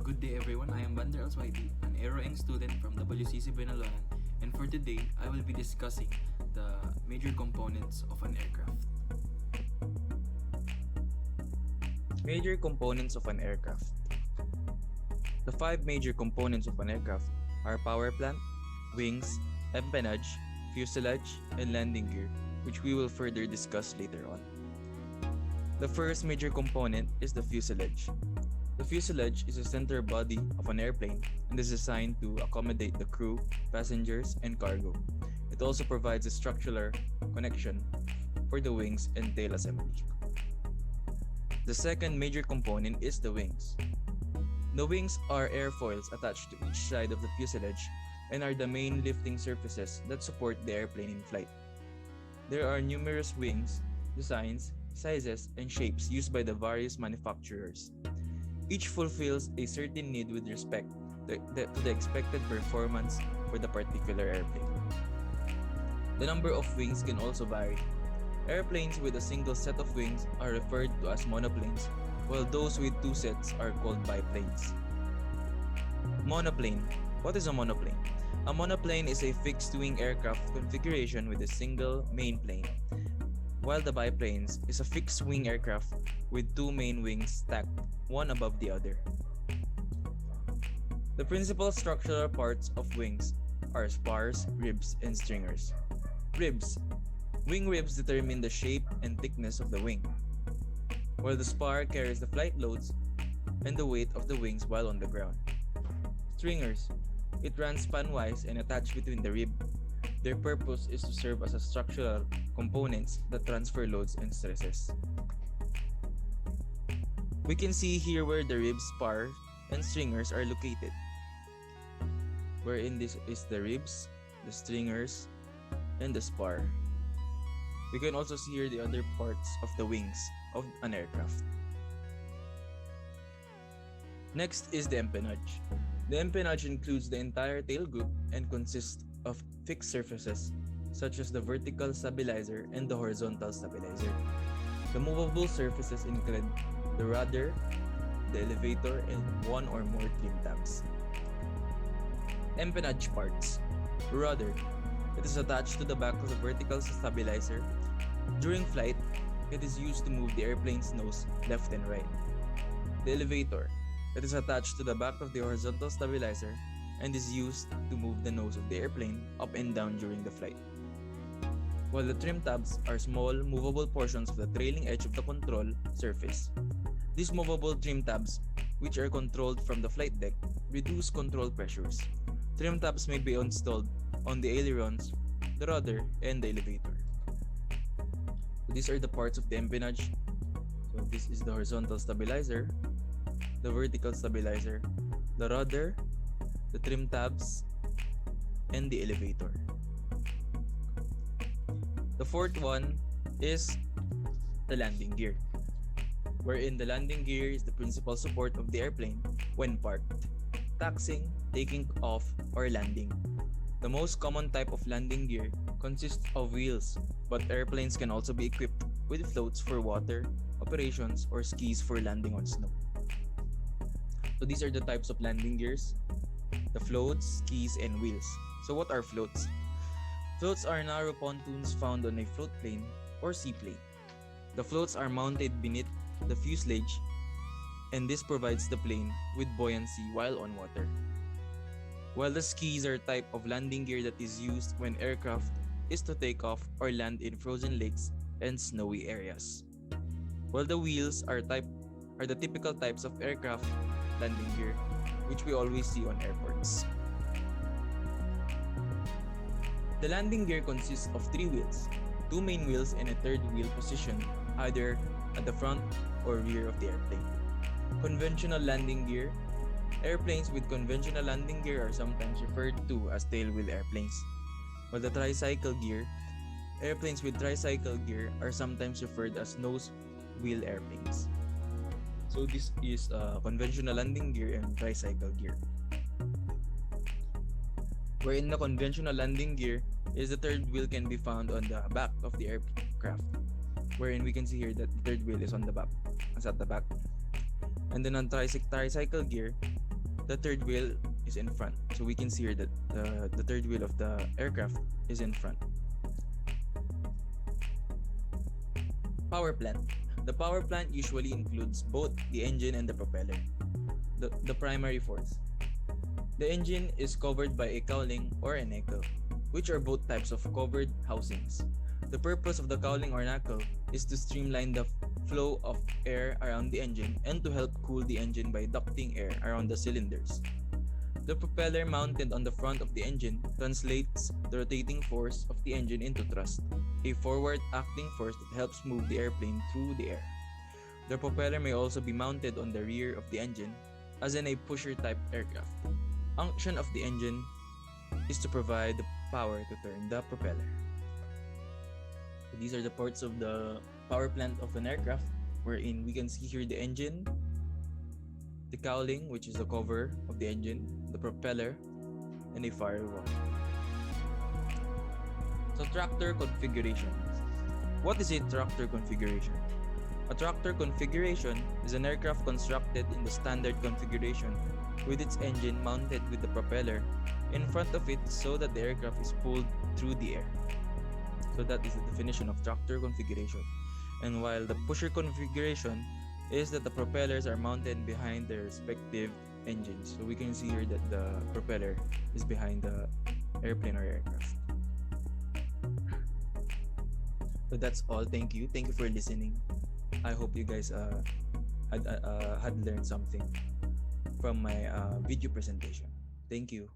Good day everyone, I am Suwaidi, an Aero student from WCC Benalonan, and for today, I will be discussing the major components of an aircraft. Major components of an aircraft. The five major components of an aircraft are power plant, wings, empennage, fuselage, and landing gear, which we will further discuss later on. The first major component is the fuselage. The fuselage is the center body of an airplane and is designed to accommodate the crew, passengers, and cargo. It also provides a structural connection for the wings and tail assembly. The second major component is the wings. The wings are airfoils attached to each side of the fuselage and are the main lifting surfaces that support the airplane in flight. There are numerous wings, designs, sizes, and shapes used by the various manufacturers. Each fulfills a certain need with respect to the expected performance for the particular airplane. The number of wings can also vary. Airplanes with a single set of wings are referred to as monoplanes, while those with two sets are called biplanes. Monoplane. What is a monoplane? A monoplane is a fixed-wing aircraft configuration with a single main plane, while the biplanes is a fixed-wing aircraft with two main wings stacked, one above the other. The principal structural parts of wings are spars, ribs, and stringers. Ribs. Wing ribs determine the shape and thickness of the wing, while the spar carries the flight loads and the weight of the wings while on the ground. Stringers. It runs spanwise and attached between the rib. Their purpose is to serve as a structural components that transfer loads and stresses. We can see here where the ribs, spars, and stringers are located. Wherein this is the ribs, the stringers, and the spar. We can also see here the other parts of the wings of an aircraft. Next is the empennage. The empennage includes the entire tail group and consists of fixed surfaces such as the vertical stabilizer and the horizontal stabilizer. The movable surfaces include the rudder, the elevator, and one or more trim tabs. Empennage parts. Rudder. It is attached to the back of the vertical stabilizer. During flight, it is used to move the airplane's nose left and right. The elevator. It is attached to the back of the horizontal stabilizer and is used to move the nose of the airplane up and down during the flight. While the trim tabs are small, movable portions of the trailing edge of the control surface. These movable trim tabs, which are controlled from the flight deck, reduce control pressures. Trim tabs may be installed on the ailerons, the rudder, and the elevator. So these are the parts of the empennage. So this is the horizontal stabilizer, the vertical stabilizer, the rudder, the trim tabs, and the elevator. The fourth one is the landing gear, wherein the landing gear is the principal support of the airplane when parked, taxiing, taking off, or landing. The most common type of landing gear consists of wheels, but airplanes can also be equipped with floats for water operations or skis for landing on snow. So these are the types of landing gears: the floats, skis, and wheels. So what are floats? Floats are narrow pontoons found on a float plane or seaplane. The floats are mounted beneath the fuselage, and this provides the plane with buoyancy while on water. While the skis are a type of landing gear that is used when aircraft is to take off or land in frozen lakes and snowy areas. While the wheels are the typical types of aircraft landing gear, which we always see on airports. The landing gear consists of three wheels, two main wheels, and a third wheel positioned either at the front or rear of the airplane. Conventional landing gear. Airplanes with conventional landing gear are sometimes referred to as tailwheel airplanes. While the tricycle gear, airplanes with tricycle gear are sometimes referred as nose wheel airplanes. So this is conventional landing gear and tricycle gear. Wherein the conventional landing gear is the third wheel can be found on the back of the aircraft, wherein we can see here that the third wheel is on the back, is at the back. And then on tricycle gear, the third wheel is in front. So we can see here that the third wheel of the aircraft is in front. Power plant. The power plant usually includes both the engine and the propeller. The primary force. The engine is covered by a cowling or a knuckle, which are both types of covered housings. The purpose of the cowling or knuckle is to streamline the flow of air around the engine and to help cool the engine by ducting air around the cylinders. The propeller mounted on the front of the engine translates the rotating force of the engine into thrust, a forward-acting force that helps move the airplane through the air. The propeller may also be mounted on the rear of the engine, as in a pusher-type aircraft. Function of the engine is to provide the power to turn the propeller. So these are the parts of the power plant of an aircraft, wherein we can see here the engine, the cowling, which is the cover of the engine, the propeller, and a firewall. So tractor configuration. What is a tractor configuration? A tractor configuration is an aircraft constructed in the standard configuration with its engine mounted with the propeller in front of it so that the aircraft is pulled through the air. So that is the definition of tractor configuration. And while the pusher configuration is that the propellers are mounted behind their respective engines. So we can see here that the propeller is behind the airplane or aircraft. So that's all. Thank you. Thank you for listening. I hope you guys had learned something from my video presentation. Thank you.